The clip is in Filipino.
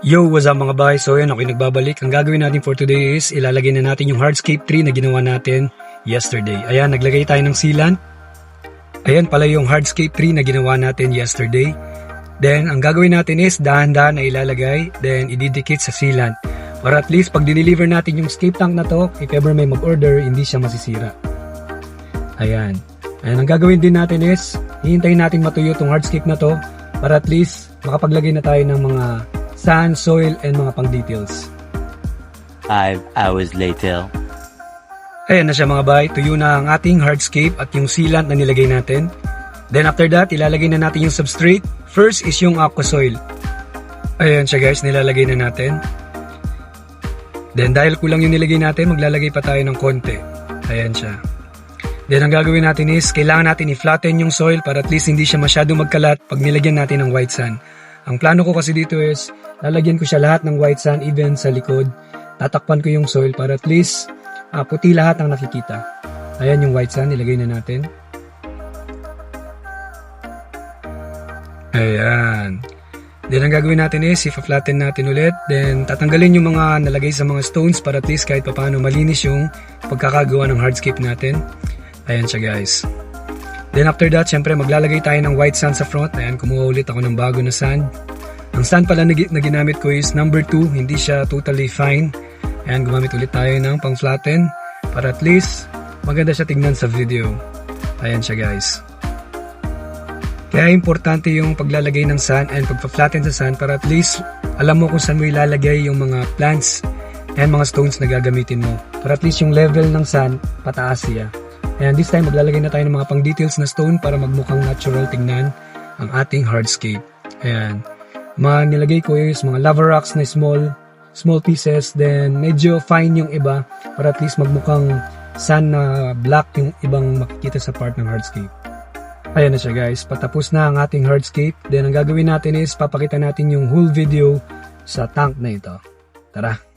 Yo, what's up mga bay? So yun, ako'y nagbabalik. Ang gagawin natin for today is ilalagay na natin yung hardscape tree na ginawa natin yesterday. Ayan, naglagay tayo ng sealant. Ayan pala yung hardscape tree na ginawa natin yesterday. Then, ang gagawin natin is dahan-dahan na ilalagay, then ididikit sa sealant. Para at least pag dineliver natin yung escape tank na to, if ever may mag-order, hindi siya masisira. Ayan. Ayan, ang gagawin din natin is hihintayin natin matuyo tong hardscape na to para at least makapaglagay na tayo ng mga sand, soil, and mga pang-details. 5 hours later. Ayan na siya mga bay, tuyo na ang ating hardscape at yung sealant na nilagay natin. Then after that, ilalagay na natin yung substrate. First is yung aqua soil. Ayan siya guys, nilalagay na natin. Then dahil kulang yung nilagay natin, maglalagay pa tayo ng konti. Ayan siya. Then ang gagawin natin is, kailangan natin i-flatten yung soil para at least hindi siya masyado magkalat pag nilagyan natin ng white sand. Ang plano ko kasi dito is, lalagyan ko siya lahat ng white sand even sa likod. Tatakpan ko yung soil para at least puti lahat ang nakikita. Ayan yung white sand, nilagay na natin. Ayan. Then ang gagawin natin is, i-flatten natin ulit. Then tatanggalin yung mga nalagay sa mga stones para at least kahit paano malinis yung pagkakagawa ng hardscape natin. Ayan siya guys. Then after that, syempre maglalagay tayo ng white sand sa front. Ayan, kumuha ulit ako ng bago na sand. Ang sand pala na ginamit ko is number 2, hindi siya totally fine. Ayan, gumamit ulit tayo ng pang-flatten para at least maganda siya tignan sa video. Ayan siya guys. Kaya importante yung paglalagay ng sand and pagpa-flatten sa sand para at least alam mo kung saan mo ilalagay yung mga plants and mga stones na gagamitin mo. Para at least yung level ng sand, pataas siya. And this time, maglalagay na tayo ng mga pang-details na stone para magmukhang natural tingnan ang ating hardscape. Ayan. Mga nilagay ko is mga lava rocks na small pieces. Then, medyo fine yung iba para at least magmukhang sand na black yung ibang makikita sa part ng hardscape. Ayan na siya guys. Patapos na ang ating hardscape. Then, ang gagawin natin is papakita natin yung whole video sa tank na ito. Tara!